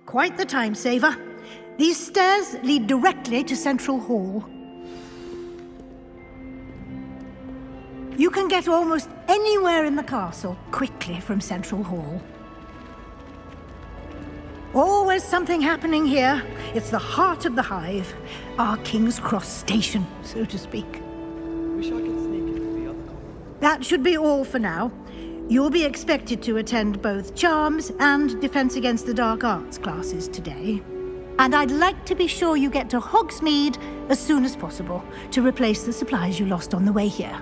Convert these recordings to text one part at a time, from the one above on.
Quite the time saver. These stairs lead directly to Central Hall. You can get almost anywhere in the castle quickly from Central Hall. Always something happening here. It's the heart of the hive. Our King's Cross station, so to speak. Wish I could sneak into the other corner. That should be all for now. You'll be expected to attend both Charms and Defense Against the Dark Arts classes today. And I'd like to be sure you get to Hogsmeade as soon as possible to replace the supplies you lost on the way here.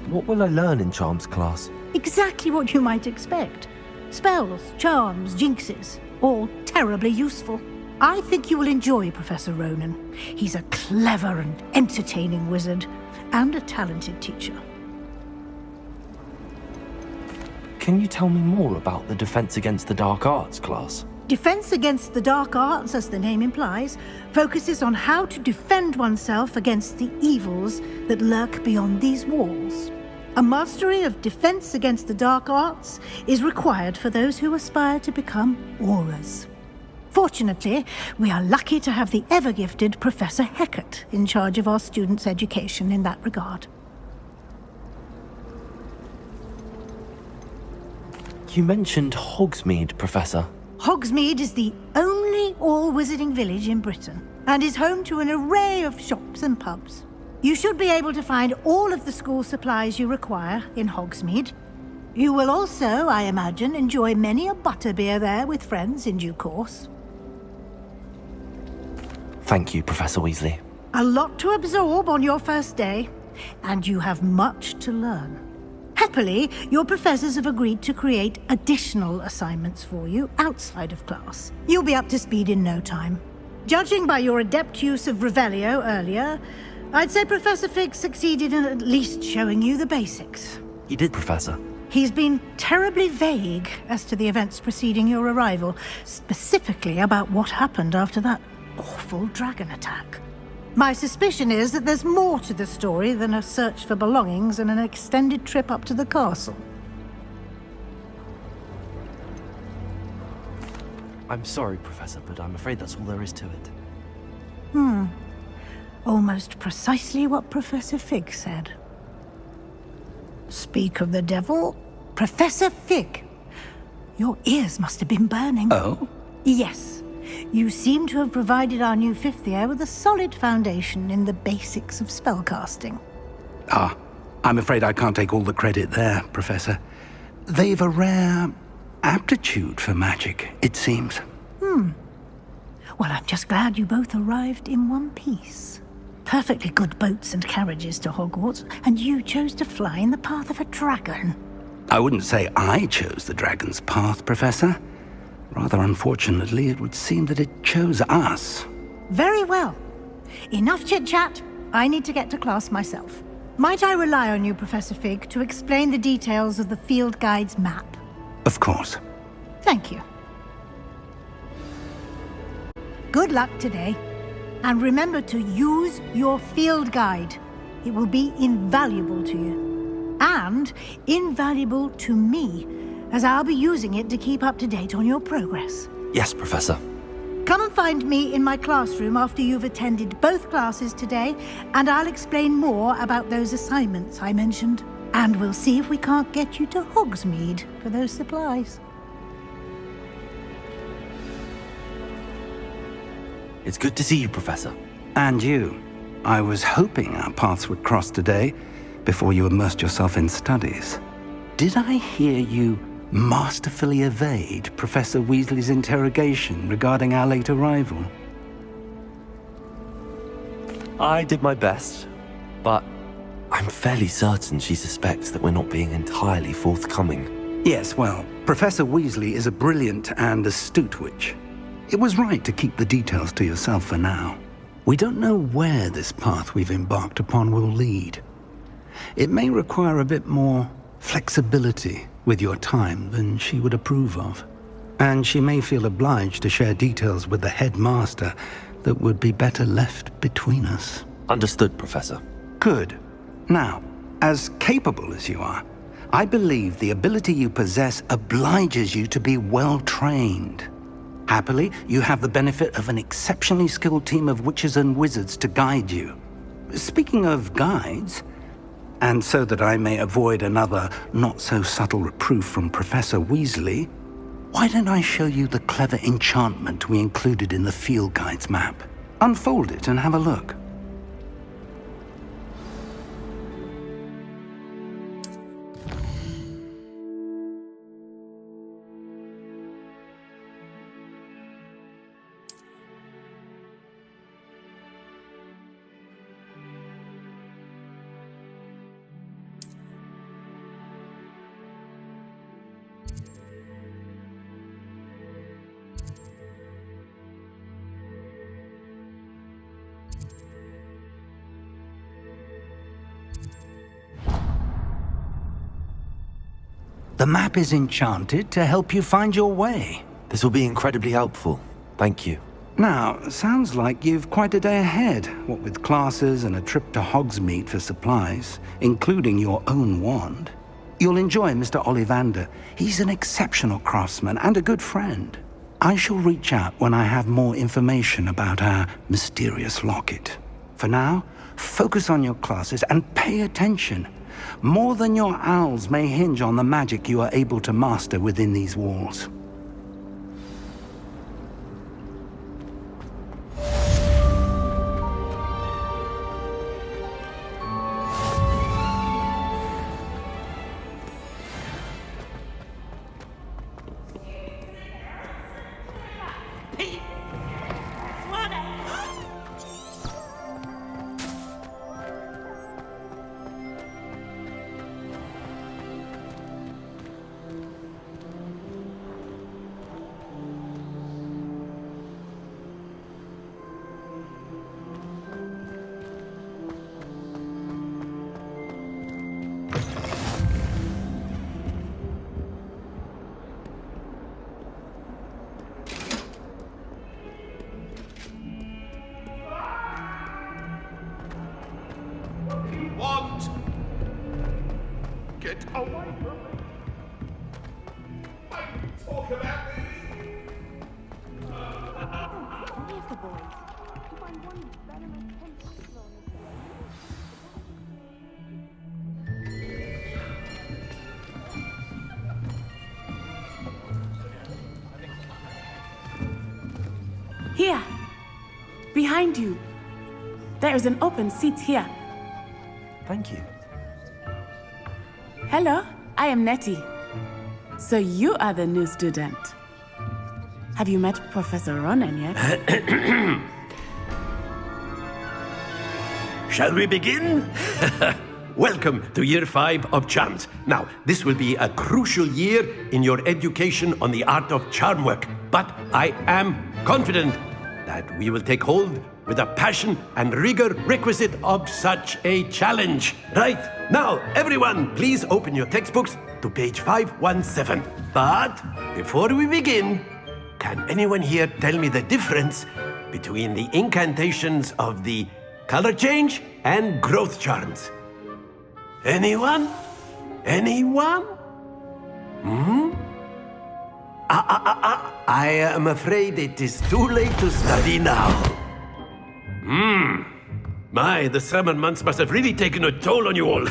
What will I learn in Charms class? Exactly what you might expect. Spells, charms, jinxes, all terribly useful. I think you will enjoy Professor Ronan. He's a clever and entertaining wizard, and a talented teacher. Can you tell me more about the Defense Against the Dark Arts class? Defense Against the Dark Arts, as the name implies, focuses on how to defend oneself against the evils that lurk beyond these walls. A mastery of Defense Against the Dark Arts is required for those who aspire to become Aurors. Fortunately, we are lucky to have the ever-gifted Professor Hecat in charge of our students' education in that regard. You mentioned Hogsmeade, Professor. Hogsmeade is the only all-wizarding village in Britain, and is home to an array of shops and pubs. You should be able to find all of the school supplies you require in Hogsmeade. You will also, I imagine, enjoy many a butterbeer there with friends in due course. Thank you, Professor Weasley. A lot to absorb on your first day, and you have much to learn. Happily, your professors have agreed to create additional assignments for you outside of class. You'll be up to speed in no time. Judging by your adept use of Revelio earlier, I'd say Professor Fig succeeded in at least showing you the basics. He did, Professor. He's been terribly vague as to the events preceding your arrival, specifically about what happened after that awful dragon attack. My suspicion is that there's more to the story than a search for belongings and an extended trip up to the castle. I'm sorry, Professor, but I'm afraid that's all there is to it. Almost precisely what Professor Fig said. Speak of the devil, Professor Fig. Your ears must have been burning. Oh? Yes. You seem to have provided our new fifth year with a solid foundation in the basics of spellcasting. Ah, I'm afraid I can't take all the credit there, Professor. They've a rare aptitude for magic, it seems. Well, I'm just glad you both arrived in one piece. Perfectly good boats and carriages to Hogwarts, and you chose to fly in the path of a dragon. I wouldn't say I chose the dragon's path, Professor. Rather unfortunately, it would seem that it chose us. Very well. Enough chit-chat. I need to get to class myself. Might I rely on you, Professor Fig, to explain the details of the field guide's map? Of course. Thank you. Good luck today. And remember to use your field guide. It will be invaluable to you. And invaluable to me, as I'll be using it to keep up to date on your progress. Yes, Professor. Come and find me in my classroom after you've attended both classes today, and I'll explain more about those assignments I mentioned. And we'll see if we can't get you to Hogsmeade for those supplies. It's good to see you, Professor. And you. I was hoping our paths would cross today, before you immersed yourself in studies. Did I hear you masterfully evade Professor Weasley's interrogation regarding our late arrival? I did my best, but I'm fairly certain she suspects that we're not being entirely forthcoming. Yes, well, Professor Weasley is a brilliant and astute witch. It was right to keep the details to yourself for now. We don't know where this path we've embarked upon will lead. It may require a bit more flexibility with your time than she would approve of. And she may feel obliged to share details with the headmaster that would be better left between us. Understood, Professor. Good. Now, as capable as you are, I believe the ability you possess obliges you to be well trained. Happily, you have the benefit of an exceptionally skilled team of witches and wizards to guide you. Speaking of guides, and so that I may avoid another not-so-subtle reproof from Professor Weasley, why don't I show you the clever enchantment we included in the field guide's map? Unfold it and have a look. The map is enchanted to help you find your way. This will be incredibly helpful. Thank you. Now, sounds like you've quite a day ahead, what with classes and a trip to Hogsmeade for supplies, including your own wand. You'll enjoy Mr. Ollivander. He's an exceptional craftsman and a good friend. I shall reach out when I have more information about our mysterious locket. For now, focus on your classes and pay attention. More than your owls may hinge on the magic you are able to master within these walls. Want? Get away from me! I talk about this! Leave the boys. You find one venomous tentacle on his Here, behind you. There is an open seat here. Thank you. Hello, I am Nettie. So you are the new student. Have you met Professor Ronan yet? Shall we begin? Welcome to Year 5 of Charms. Now, this will be a crucial year in your education on the art of charm work, but I am confident that we will take hold with the passion and rigor requisite of such a challenge. Right, now, everyone, please open your textbooks to page 517. But before we begin, can anyone here tell me the difference between the incantations of the color change and growth charms? Anyone? Anyone? I am afraid it is too late to study now. My, the summer months must have really taken a toll on you all.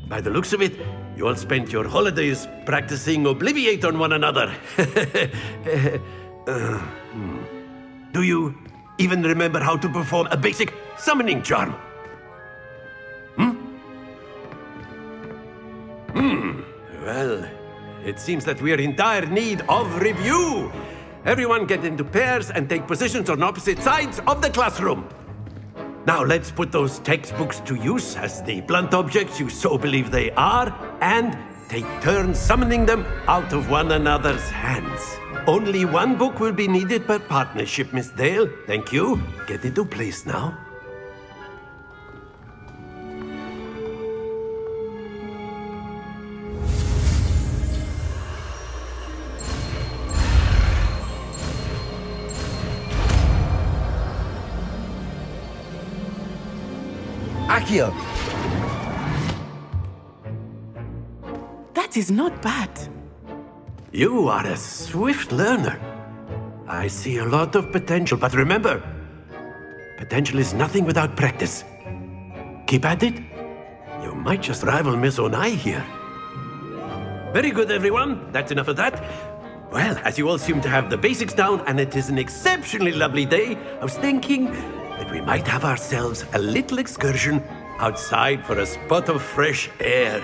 By the looks of it, you all spent your holidays practicing Obliviate on one another. Do you even remember how to perform a basic summoning charm? Well, it seems that we are in dire need of review. Everyone get into pairs and take positions on opposite sides of the classroom. Now let's put those textbooks to use as the blunt objects you so believe they are, and take turns summoning them out of one another's hands. Only one book will be needed per partnership, Miss Dale. Thank you. Get into place now. Accio! That is not bad. You are a swift learner. I see a lot of potential, but remember, potential is nothing without practice. Keep at it. You might just rival Miss Onai here. Very good, everyone. That's enough of that. Well, as you all seem to have the basics down, and it is an exceptionally lovely day, I was thinking that we might have ourselves a little excursion outside for a spot of fresh air.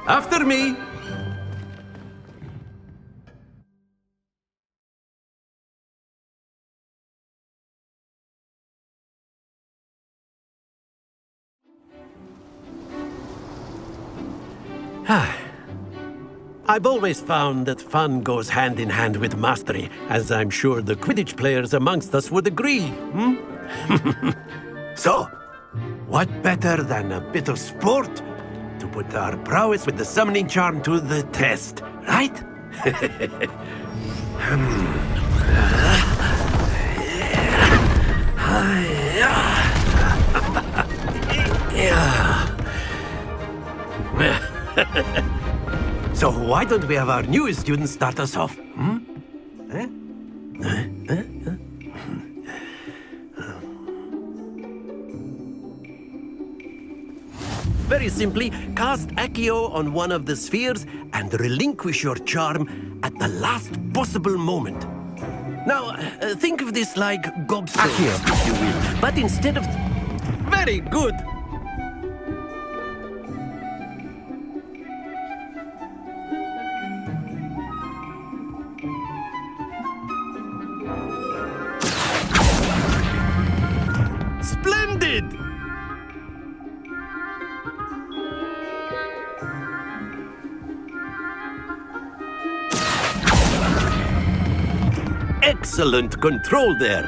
After me. I've always found that fun goes hand in hand with mastery, as I'm sure the Quidditch players amongst us would agree, So, what better than a bit of sport to put our prowess with the summoning charm to the test, right? So why don't we have our newest student start us off? Very simply, cast Accio on one of the spheres and relinquish your charm at the last possible moment. Now, think of this like gobstones, if you will, but instead of... Very good! Splendid! Excellent control there.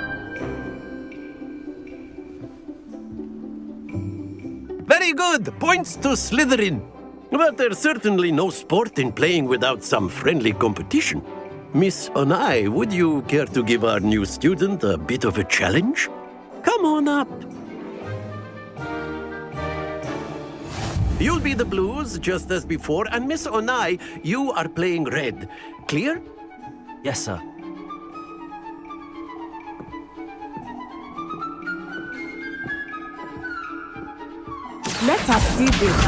Very good. Points to Slytherin. But there's certainly no sport in playing without some friendly competition. Miss Onai, would you care to give our new student a bit of a challenge? Come on up. You'll be the blues, just as before, and Miss Onai, you are playing red. Clear? Yes, sir. Let us see this.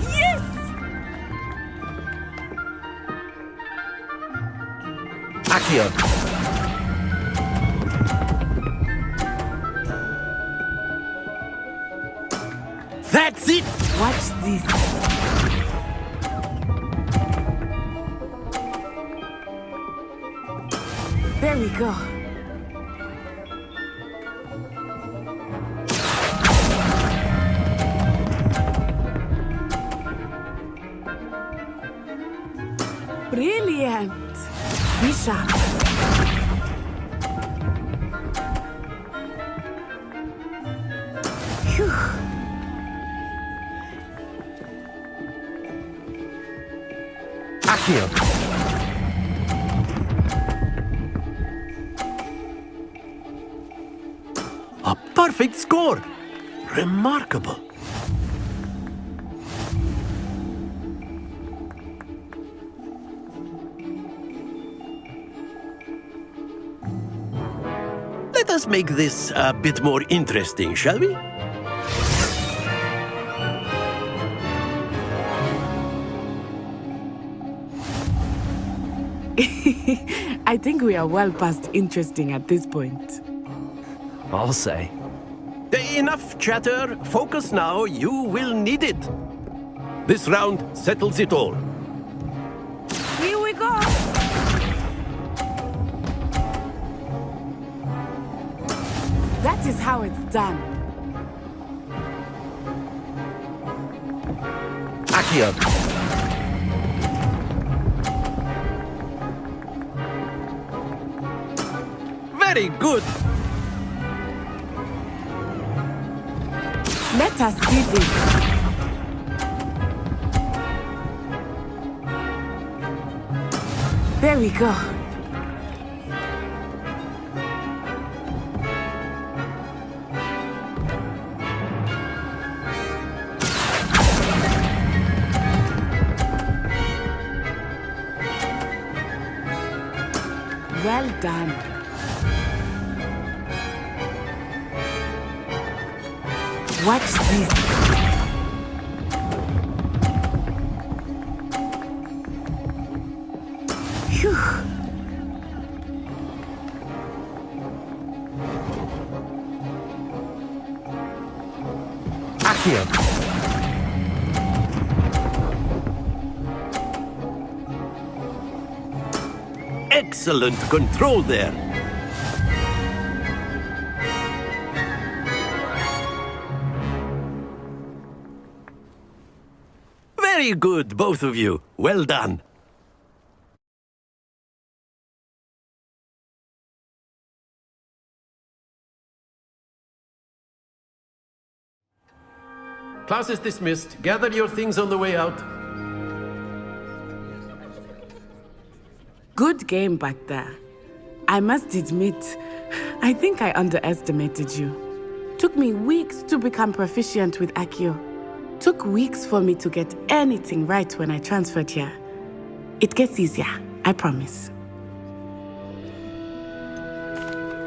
Yes! Accio. That's it! Watch this. There we go. Brilliant! Be sharp. Phew. Accio. A perfect score! Remarkable. Let us make this a bit more interesting, shall we? I think we are well past interesting at this point. I'll say. Enough chatter. Focus now. You will need it. This round settles it all. Here we go! That is how it's done. Accio. Very good. Let us see this. There we go. Well done. Watch this. Phew. Accio! Excellent control there. Very good, both of you. Well done. Class is dismissed. Gather your things on the way out. Good game back there. I must admit, I think I underestimated you. Took me weeks to become proficient with Accio. Took weeks for me to get anything right when I transferred here. It gets easier, I promise.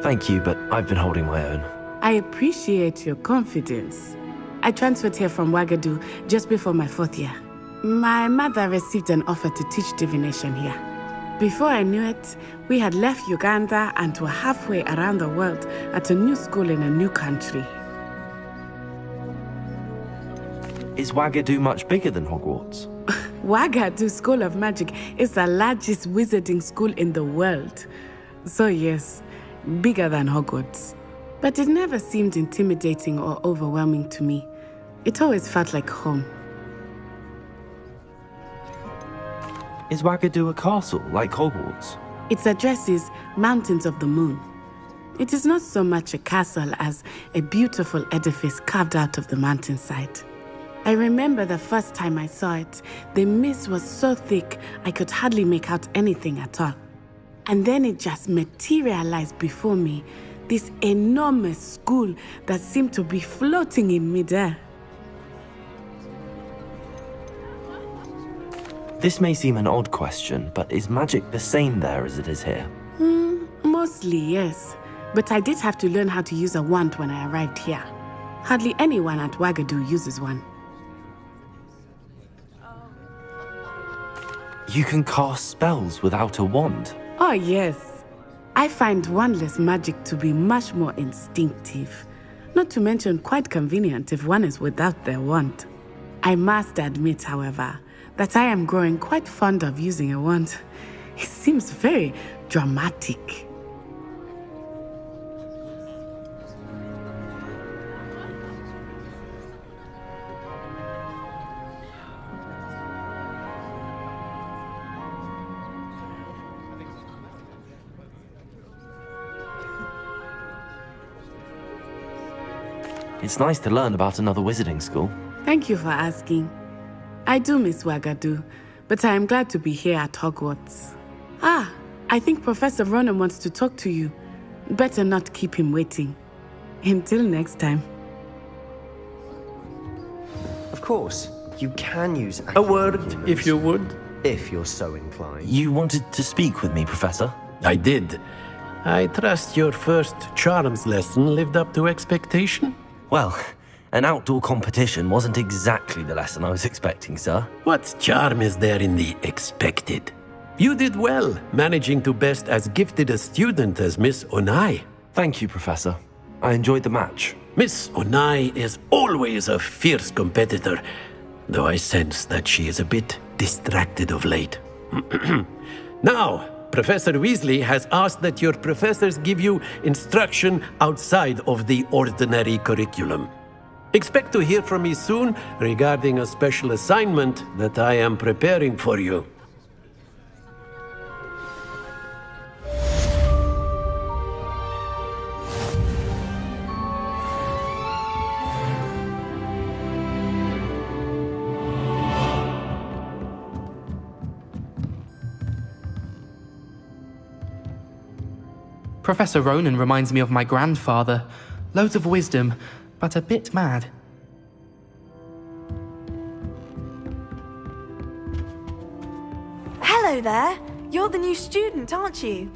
Thank you, but I've been holding my own. I appreciate your confidence. I transferred here from Wagadu just before my 4th year. My mother received an offer to teach divination here. Before I knew it, we had left Uganda and were halfway around the world at a new school in a new country. Is Wagadu much bigger than Hogwarts? Wagadu School of Magic is the largest wizarding school in the world. So yes, bigger than Hogwarts. But it never seemed intimidating or overwhelming to me. It always felt like home. Is Wagadu a castle, like Hogwarts? Its address is Mountains of the Moon. It is not so much a castle as a beautiful edifice carved out of the mountainside. I remember the first time I saw it, the mist was so thick I could hardly make out anything at all. And then it just materialized before me, this enormous school that seemed to be floating in midair. This may seem an odd question, but is magic the same there as it is here? Mostly, yes. But I did have to learn how to use a wand when I arrived here. Hardly anyone at Wagadu uses one. You can cast spells without a wand? Oh, yes. I find wandless magic to be much more instinctive. Not to mention quite convenient if one is without their wand. I must admit, however, that I am growing quite fond of using a wand. It seems very dramatic. It's nice to learn about another wizarding school. Thank you for asking. I do miss Wagadu, but I am glad to be here at Hogwarts. Ah, I think Professor Ronan wants to talk to you. Better not keep him waiting. Until next time. Of course, you can use A word, if you would. if you're so inclined. You wanted to speak with me, Professor? I did. I trust your first charms lesson lived up to expectation? Well, an outdoor competition wasn't exactly the lesson I was expecting, sir. What charm is there in the expected? You did well, managing to best as gifted a student as Miss Onai. Thank you, Professor. I enjoyed the match. Miss Onai is always a fierce competitor, though I sense that she is a bit distracted of late. Now, Professor Weasley has asked that your professors give you instruction outside of the ordinary curriculum. Expect to hear from me soon regarding a special assignment that I am preparing for you. Professor Ronan reminds me of my grandfather. Loads of wisdom, but a bit mad. Hello there. You're the new student, aren't you?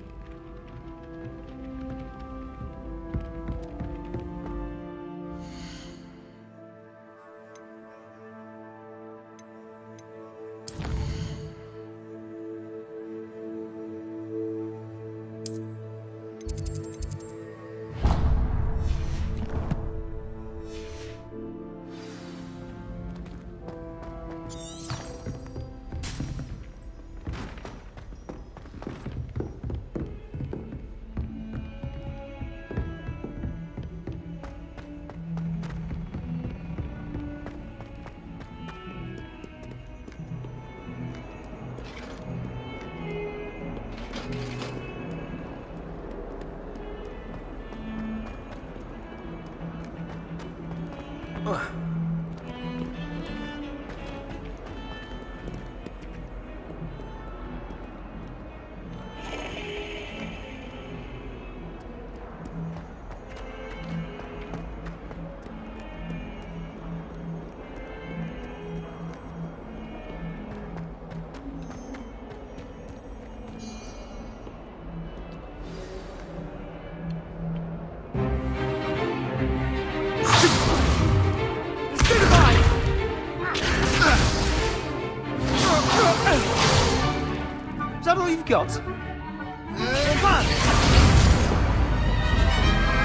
Is that all you've got?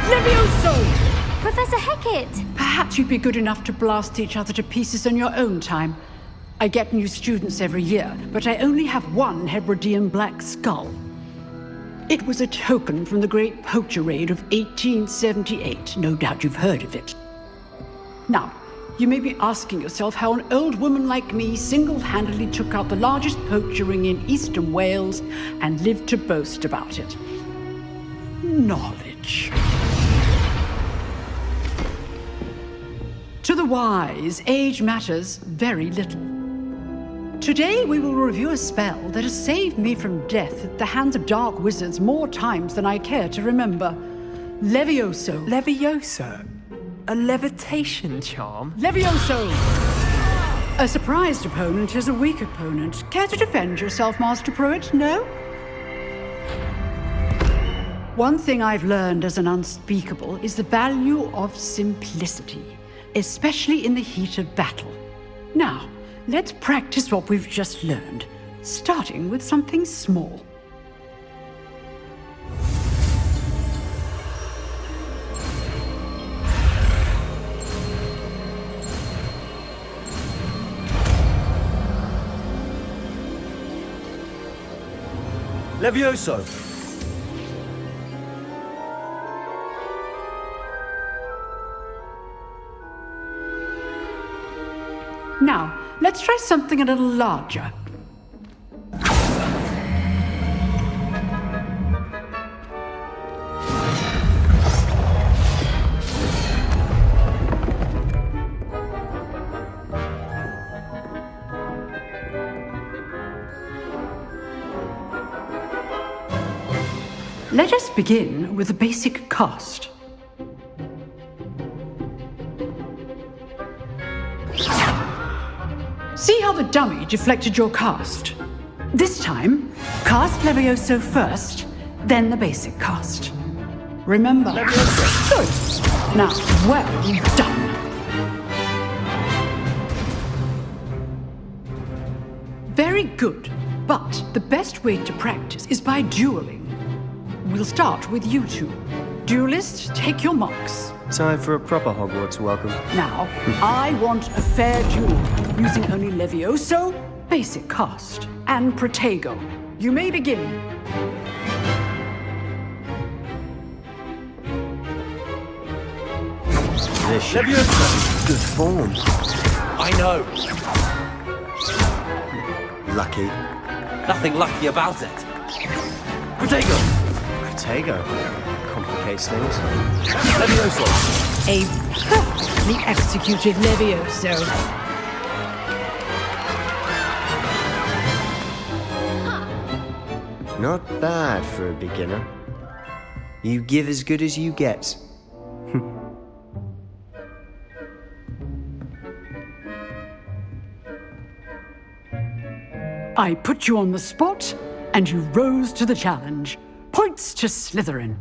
Levioso! Professor Hecat! Perhaps you'd be good enough to blast each other to pieces on your own time. I get new students every year, but I only have one Hebridean black skull. It was a token from the Great Poacher Raid of 1878. No doubt you've heard of it. Now, you may be asking yourself how an old woman like me single-handedly took out the largest poacher ring in eastern Wales and lived to boast about it. Knowledge. To the wise, age matters very little. Today we will review a spell that has saved me from death at the hands of dark wizards more times than I care to remember. Levioso. Levioso? A levitation charm? Levioso! A surprised opponent is a weak opponent. Care to defend yourself, Master Pruitt? No? One thing I've learned as an unspeakable is the value of simplicity, especially in the heat of battle. Now, let's practice what we've just learned, starting with something small. Levioso! Now, let's try something a little larger. Let us begin with the basic cast. See how the dummy deflected your cast? This time, cast Levioso first, then the basic cast. Remember, Levioso. Good. Now, well done. Very good, but the best way to practice is by dueling. We'll start with you two. Duelists, take your marks. Time for a proper Hogwarts welcome. Now, I want a fair duel, using only Levioso, basic cast, and Protego. You may begin. Levioso! Good form. I know. Lucky. Nothing lucky about it. Protego! Protego. Complicates things. Levioso! A perfectly executed Levioso. Not bad for a beginner. You give as good as you get. I put you on the spot, and you rose to the challenge. Points to Slytherin.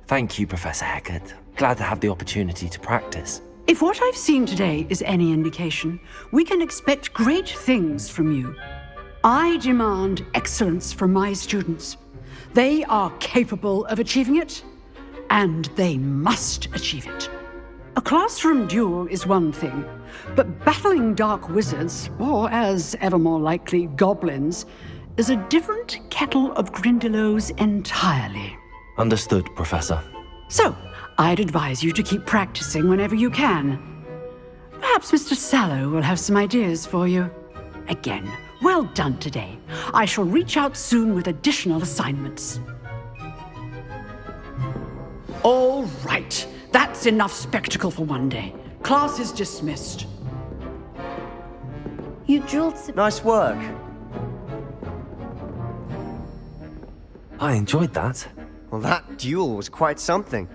Thank you, Professor Hecat. Glad to have the opportunity to practice. If what I've seen today is any indication, we can expect great things from you. I demand excellence from my students. They are capable of achieving it, and they must achieve it. A classroom duel is one thing, but battling dark wizards, or as ever more likely, goblins, is a different kettle of Grindylows entirely. Understood, Professor. So, I'd advise you to keep practicing whenever you can. Perhaps Mr. Sallow will have some ideas for you. Again, well done today. I shall reach out soon with additional assignments. All right, that's enough spectacle for one day. Class is dismissed. You drilled Nice work. I enjoyed that. Well, that duel was quite something.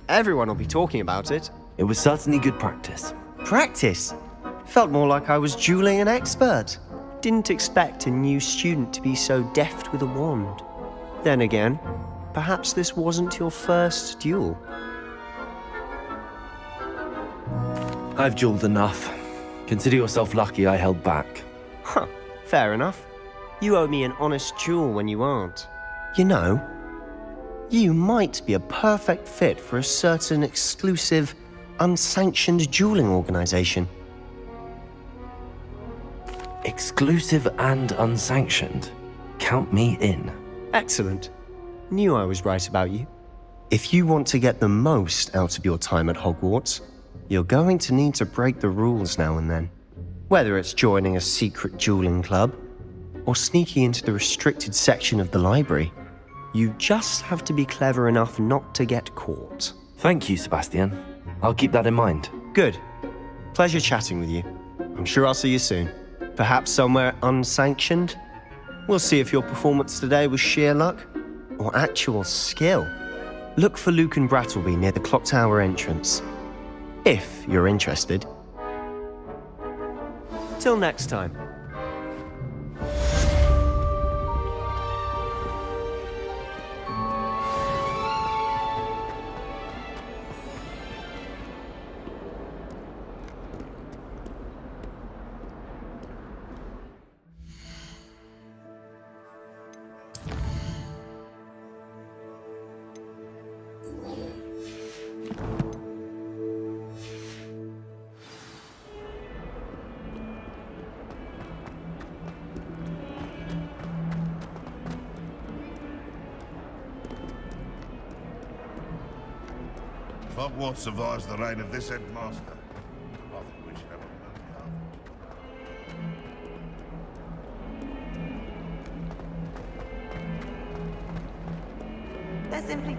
Everyone will be talking about it. It was certainly good practice. Practice? Felt more like I was dueling an expert. Didn't expect a new student to be so deft with a wand. Then again, perhaps this wasn't your first duel. I've dueled enough. Consider yourself lucky I held back. Huh, fair enough. You owe me an honest duel when you aren't. You know, you might be a perfect fit for a certain exclusive, unsanctioned dueling organization. Exclusive and unsanctioned. Count me in. Excellent. Knew I was right about you. If you want to get the most out of your time at Hogwarts, you're going to need to break the rules now and then. Whether it's joining a secret dueling club, or sneaking into the restricted section of the library, you just have to be clever enough not to get caught. Thank you, Sebastian. I'll keep that in mind. Good. Pleasure chatting with you. I'm sure I'll see you soon. Perhaps somewhere unsanctioned? We'll see if your performance today was sheer luck or actual skill. Look for Luke and Brattleby near the clock tower entrance. If you're interested. Till next time. Hogwarts survives the reign of this headmaster. I think we should have a They're simply...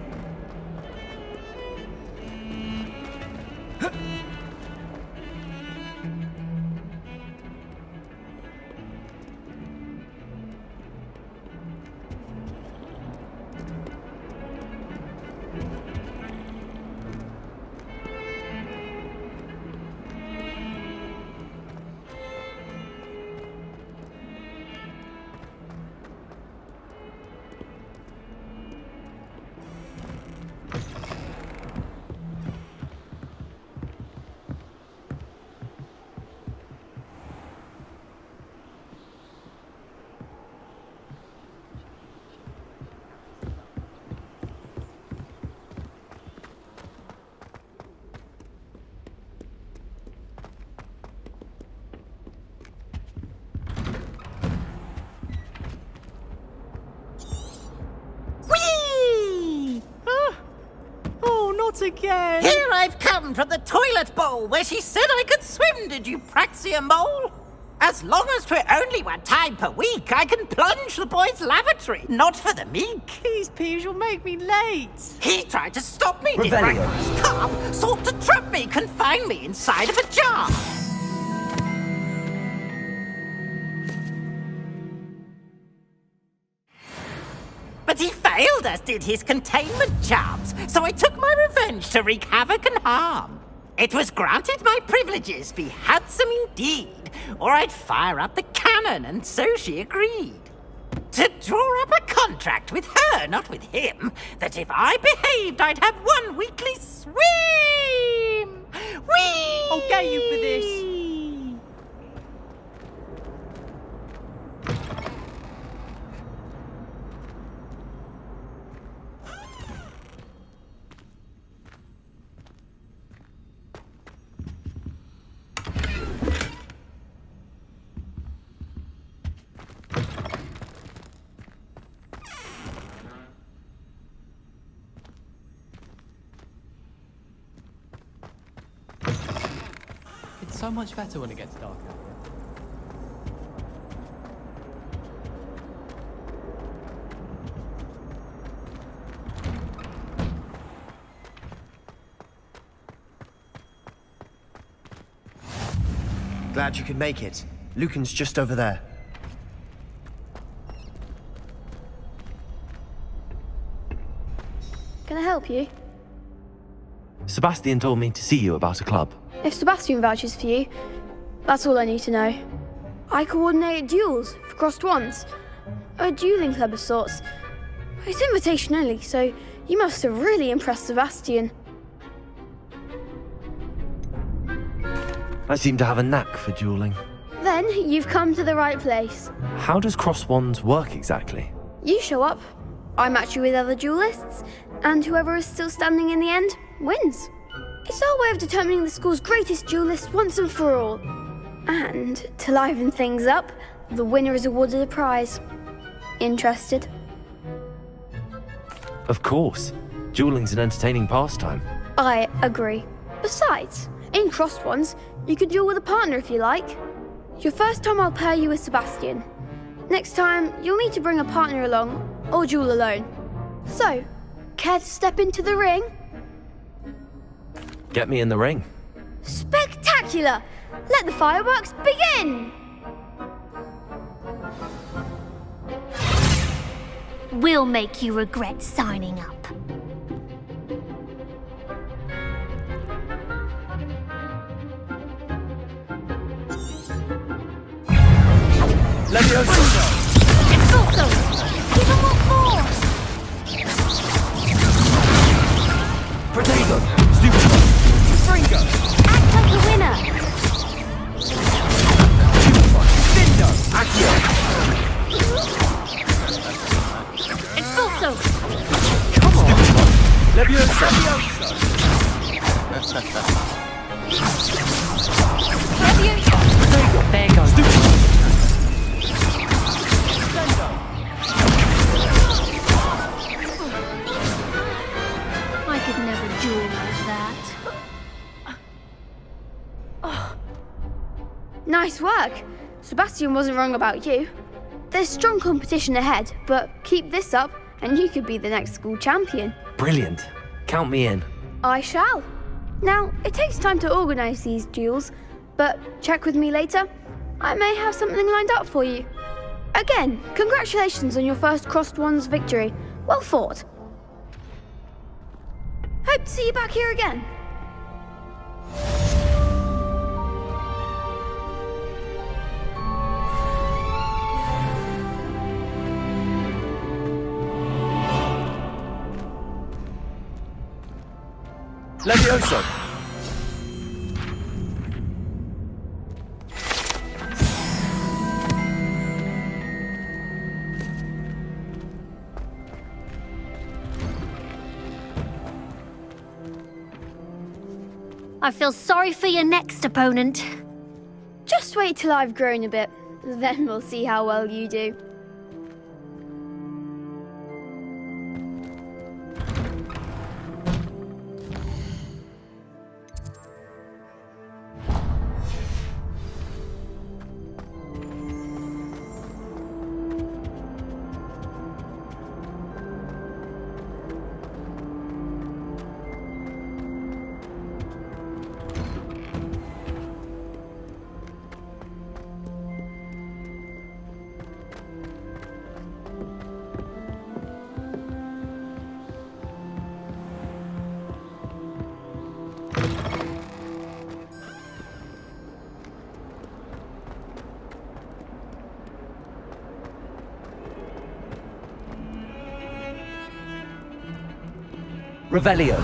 Again. Here I've come from the toilet bowl where she said I could swim, did you praxia mole? As long as 'twere only one time per week, I can plunge the boys' lavatory, not for the meek. These peeves will make me late. He tried to stop me, did Ragnaros Carp, sought to trap me, confine me inside of a jar. But he failed, as did his containment charms, so I took my revenge to wreak havoc and harm. It was granted my privileges be handsome indeed, or I'd fire up the cannon, and so she agreed. To draw up a contract with her, not with him, that if I behaved, I'd have one weekly swim! Whee! I'll get you for this. It's so much better when it gets dark out here. Glad you could make it. Lucan's just over there. Can I help you? Sebastian told me to see you about a club. If Sebastian vouches for you, that's all I need to know. I coordinate duels for crossed wands. A dueling club of sorts. It's invitation only, so you must have really impressed Sebastian. I seem to have a knack for dueling. Then you've come to the right place. How does cross wands work exactly? You show up, I match you with other duelists, and whoever is still standing in the end wins. It's our way of determining the school's greatest duelist once and for all. And to liven things up, the winner is awarded a prize. Interested? Of course. Dueling's an entertaining pastime. I agree. Besides, in crossed ones, you could duel with a partner if you like. Your first time I'll pair you with Sebastian. Next time, you'll need to bring a partner along, or duel alone. So, care to step into the ring? Get me in the ring. Spectacular! Let the fireworks begin! We'll make you regret signing up. Levioso! Expulso! Even more force! Protego! Stupido! Fringo! Act like a winner! Findo! Accio! Expulso! Come on! Levioso! Levioso! There goes. I could never duel like that. Nice work! Sebastian wasn't wrong about you. There's strong competition ahead, but keep this up and you could be the next school champion. Brilliant. Count me in. I shall. Now, it takes time to organise these duels, but check with me later. I may have something lined up for you. Again, congratulations on your first crossed wands victory. Well fought. Hope to see you back here again. Levioso! I feel sorry for your next opponent. Just wait till I've grown a bit, then we'll see how well you do. Revelio.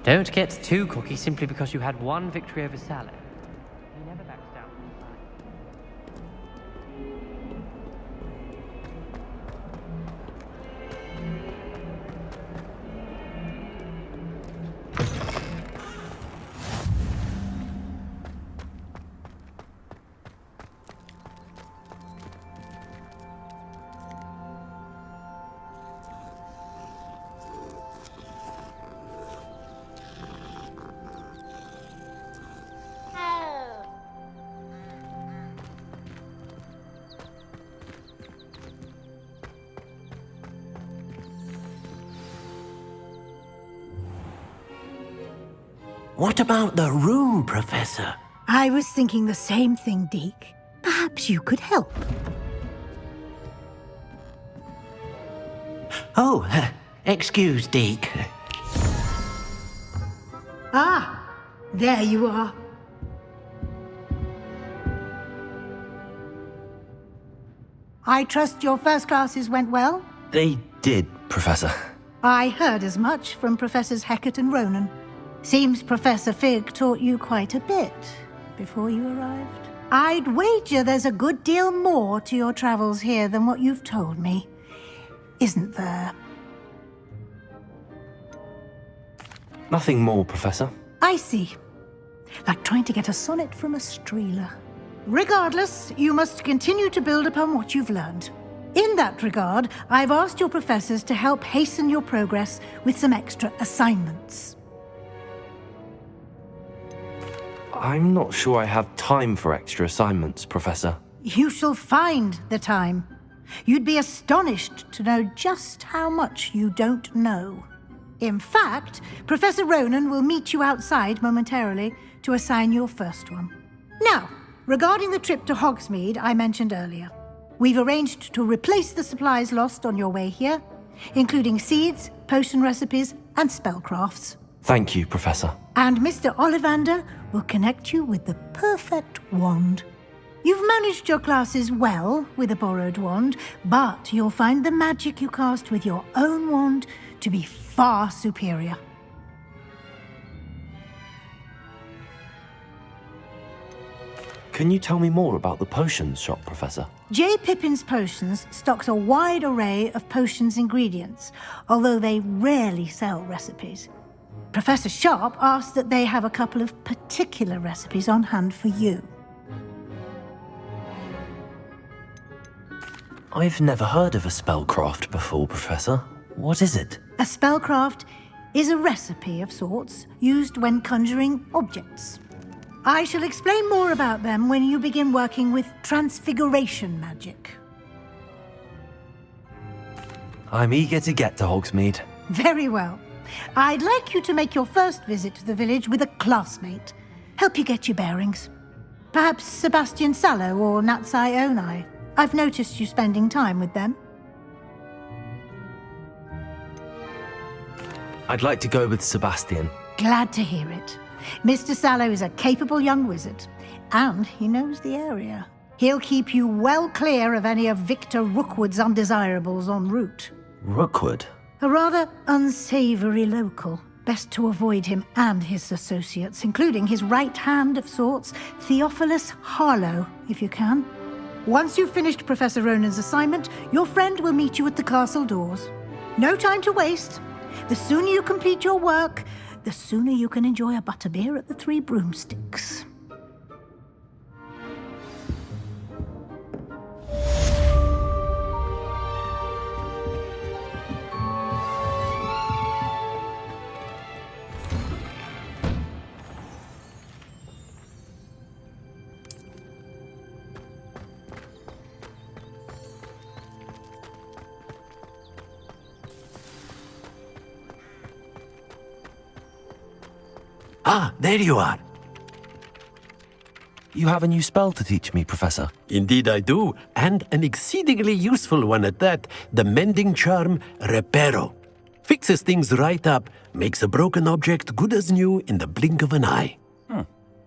Don't get too cocky simply because you had one victory over Salad. He never backs down. What about the room, Professor? I was thinking the same thing, Deke. Perhaps you could help. Oh, excuse, Deke. Ah, there you are. I trust your first classes went well? They did, Professor. I heard as much from Professors Hecat and Ronan. Seems Professor Fig taught you quite a bit before you arrived. I'd wager there's a good deal more to your travels here than what you've told me. Isn't there? Nothing more, Professor. I see. Like trying to get a sonnet from a streeler. Regardless, you must continue to build upon what you've learned. In that regard, I've asked your professors to help hasten your progress with some extra assignments. I'm not sure I have time for extra assignments, Professor. You shall find the time. You'd be astonished to know just how much you don't know. In fact, Professor Ronan will meet you outside momentarily to assign your first one. Now, regarding the trip to Hogsmeade I mentioned earlier, we've arranged to replace the supplies lost on your way here, including seeds, potion recipes, and spellcrafts. Thank you, Professor. And Mr. Ollivander will connect you with the perfect wand. You've managed your classes well with a borrowed wand, but you'll find the magic you cast with your own wand to be far superior. Can you tell me more about the potions shop, Professor? J. Pippin's Potions stocks a wide array of potions ingredients, although they rarely sell recipes. Professor Sharp asked that they have a couple of particular recipes on hand for you. I've never heard of a spellcraft before, Professor. What is it? A spellcraft is a recipe of sorts used when conjuring objects. I shall explain more about them when you begin working with transfiguration magic. I'm eager to get to Hogsmeade. Very well. I'd like you to make your first visit to the village with a classmate. Help you get your bearings. Perhaps Sebastian Sallow or Natsai Onai. I've noticed you spending time with them. I'd like to go with Sebastian. Glad to hear it. Mr. Sallow is a capable young wizard, and he knows the area. He'll keep you well clear of any of Victor Rookwood's undesirables en route. Rookwood? A rather unsavory local. Best to avoid him and his associates, including his right hand of sorts, Theophilus Harlow, if you can. Once you've finished Professor Ronan's assignment, your friend will meet you at the castle doors. No time to waste. The sooner you complete your work, the sooner you can enjoy a butterbeer at the Three Broomsticks. Ah, there you are. You have a new spell to teach me, Professor. Indeed I do, and an exceedingly useful one at that. The mending charm, Reparo. Fixes things right up, makes a broken object good as new in the blink of an eye.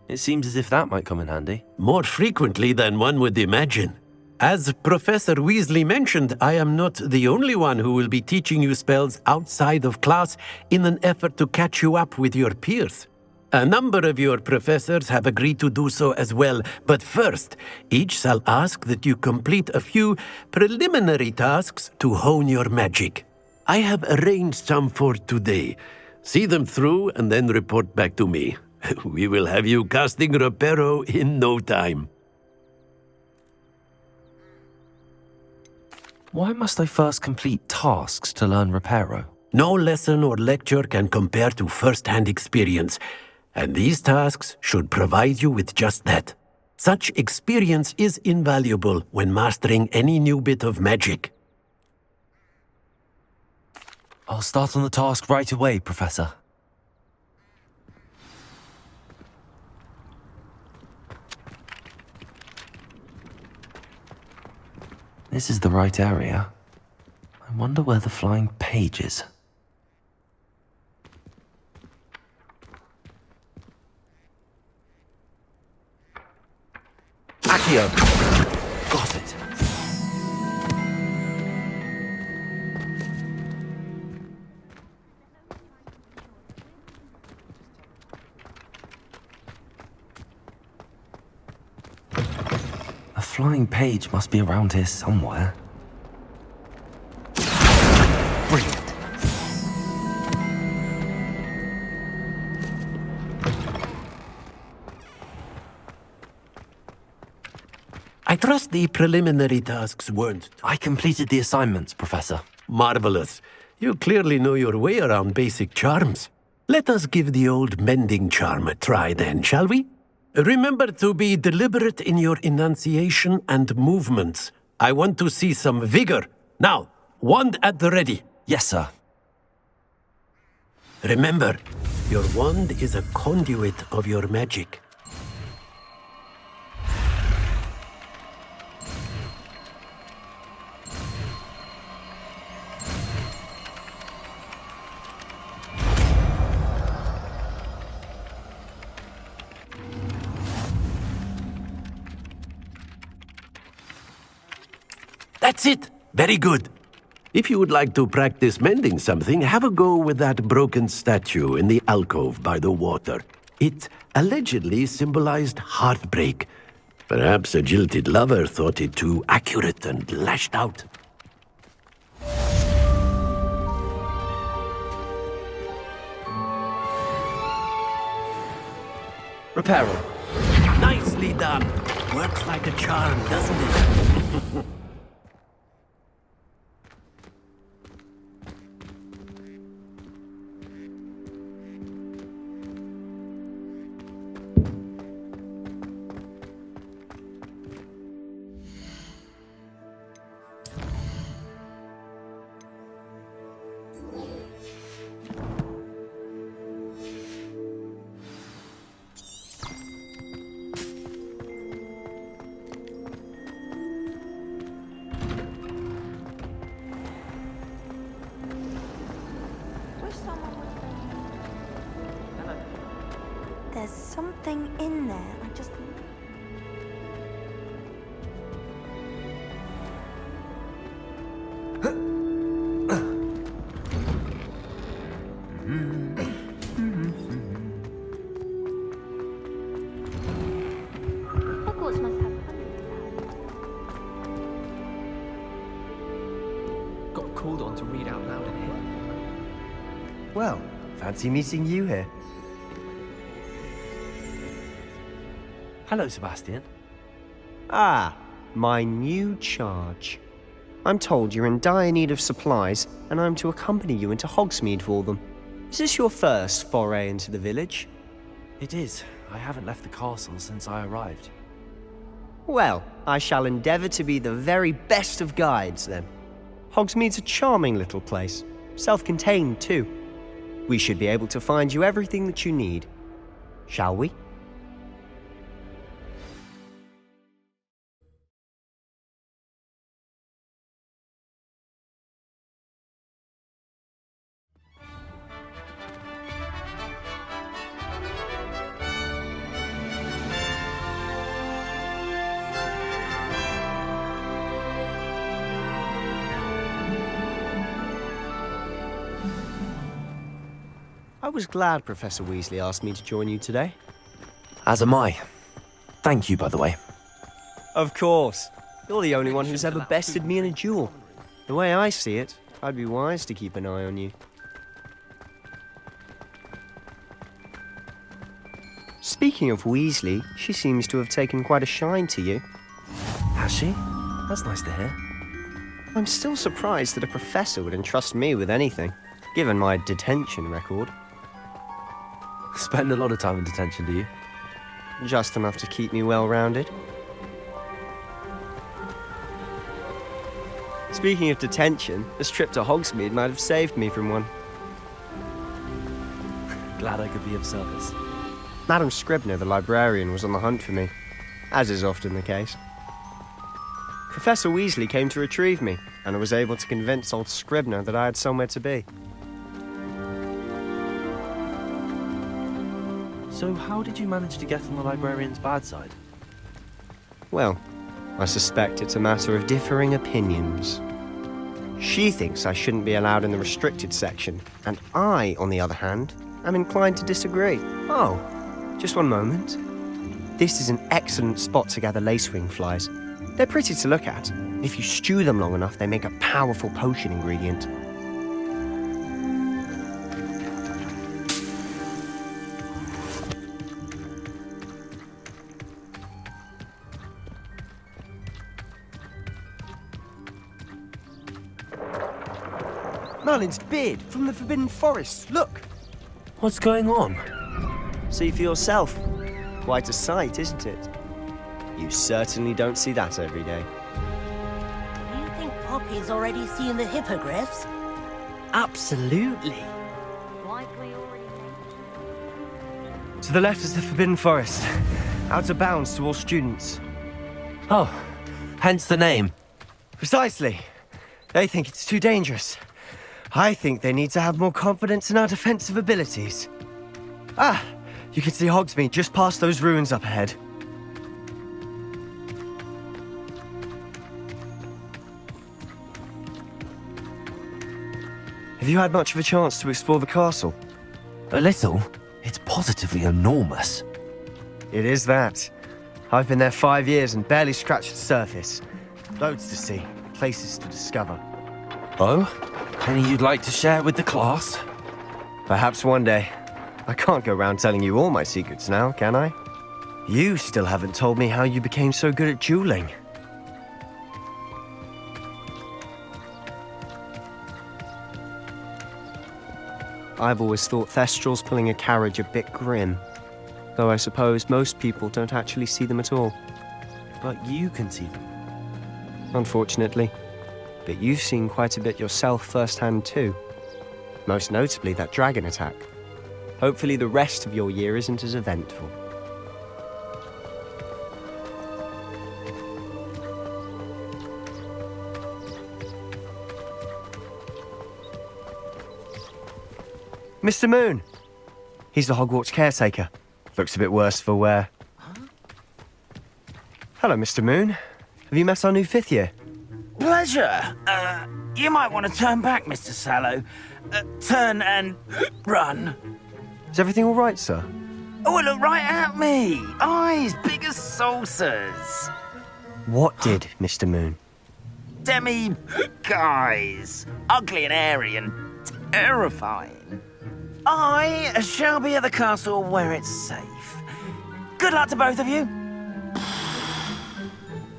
It seems as if that might come in handy. More frequently than one would imagine. As Professor Weasley mentioned, I am not the only one who will be teaching you spells outside of class in an effort to catch you up with your peers. A number of your professors have agreed to do so as well, but first, each shall ask that you complete a few preliminary tasks to hone your magic. I have arranged some for today. See them through and then report back to me. We will have you casting Reparo in no time. Why must I first complete tasks to learn Reparo? No lesson or lecture can compare to first-hand experience, and these tasks should provide you with just that. Such experience is invaluable when mastering any new bit of magic. I'll start on the task right away, Professor. This is the right area. I wonder where the flying page is. Accio! Got it. A flying page must be around here somewhere. Brilliant. I trust the preliminary tasks weren't. I completed the assignments, Professor. Marvelous. You clearly know your way around basic charms. Let us give the old mending charm a try then, shall we? Remember to be deliberate in your enunciation and movements. I want to see some vigor. Now, wand at the ready. Yes, sir. Remember, your wand is a conduit of your magic. That's it. Very good. If you would like to practice mending something, have a go with that broken statue in the alcove by the water. It allegedly symbolized heartbreak. Perhaps a jilted lover thought it too accurate and lashed out. Reparo. Nicely done. Works like a charm, doesn't it? There's something in there. I just... Hogwarts must have Got called on to read out loud in here. Well, fancy meeting you here. Hello, Sebastian. Ah, my new charge. I'm told you're in dire need of supplies, and I'm to accompany you into Hogsmeade for them. Is this your first foray into the village? It is. I haven't left the castle since I arrived. Well, I shall endeavour to be the very best of guides, then. Hogsmeade's a charming little place, self-contained too. We should be able to find you everything that you need. Shall we? I was glad Professor Weasley asked me to join you today. As am I. Thank you, by the way. Of course. You're the only one who's ever bested me in a duel. The way I see it, I'd be wise to keep an eye on you. Speaking of Weasley, she seems to have taken quite a shine to you. Has she? That's nice to hear. I'm still surprised that a professor would entrust me with anything, given my detention record. Spend a lot of time in detention, do you? Just enough to keep me well-rounded. Speaking of detention, this trip to Hogsmeade might have saved me from one. Glad I could be of service. Madam Scribner, the librarian, was on the hunt for me, as is often the case. Professor Weasley came to retrieve me, and I was able to convince old Scribner that I had somewhere to be. So how did you manage to get on the librarian's bad side? Well, I suspect it's a matter of differing opinions. She thinks I shouldn't be allowed in the restricted section, and I, on the other hand, am inclined to disagree. Oh, just one moment. This is an excellent spot to gather lacewing flies. They're pretty to look at. If you stew them long enough, they make a powerful potion ingredient. Merlin's beard from the Forbidden Forest. Look! What's going on? See for yourself. Quite a sight, isn't it? You certainly don't see that every day. Do you think Poppy's already seen the hippogriffs? Absolutely. To the left is the Forbidden Forest. Out of bounds to all students. Oh, hence the name. Precisely. They think it's too dangerous. I think they need to have more confidence in our defensive abilities. Ah, you can see Hogsmeade just past those ruins up ahead. Have you had much of a chance to explore the castle? A little. It's positively enormous. It is that. I've been there 5 years and barely scratched the surface. Loads to see, places to discover. Oh? Any you'd like to share with the class? Perhaps one day. I can't go around telling you all my secrets now, can I? You still haven't told me how you became so good at dueling. I've always thought Thestrals pulling a carriage a bit grim. Though I suppose most people don't actually see them at all. But you can see them. Unfortunately. But you've seen quite a bit yourself firsthand too. Most notably that dragon attack. Hopefully the rest of your year isn't as eventful. Mr. Moon! He's the Hogwarts caretaker. Looks a bit worse for wear. Hello, Mr. Moon. Have you met our new 5th year? Pleasure. You might want to turn back, Mr. Sallow. Turn and run. Is everything all right, sir? Oh, look right at me. Eyes big as saucers. What did, Mr. Moon? Guys. Ugly and airy and terrifying. I shall be at the castle where it's safe. Good luck to both of you.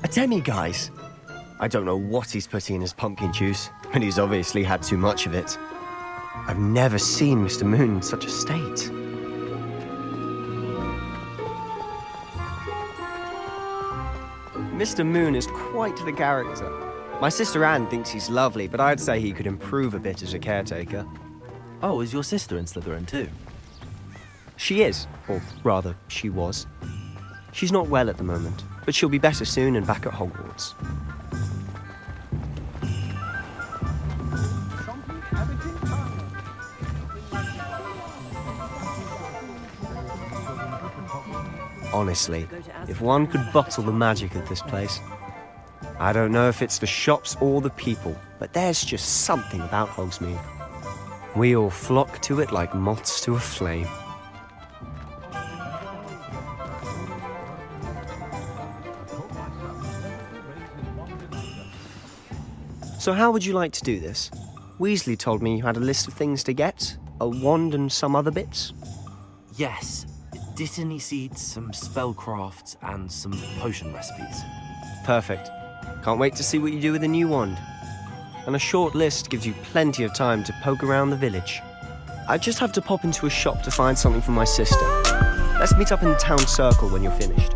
A demi-guise? I don't know what he's putting in his pumpkin juice, but he's obviously had too much of it. I've never seen Mr. Moon in such a state. Mr. Moon is quite the character. My sister Anne thinks he's lovely, but I'd say he could improve a bit as a caretaker. Oh, is your sister in Slytherin too? She is, or rather, she was. She's not well at the moment, but she'll be better soon and back at Hogwarts. Honestly, if one could bottle the magic of this place. I don't know if it's the shops or the people, but there's just something about Hogsmeade. We all flock to it like moths to a flame. So how would you like to do this? Weasley told me you had a list of things to get, a wand and some other bits. Yes. Dittany seeds, some spellcrafts, and some potion recipes. Perfect. Can't wait to see what you do with the new wand. And a short list gives you plenty of time to poke around the village. I just have to pop into a shop to find something for my sister. Let's meet up in the town circle when you're finished.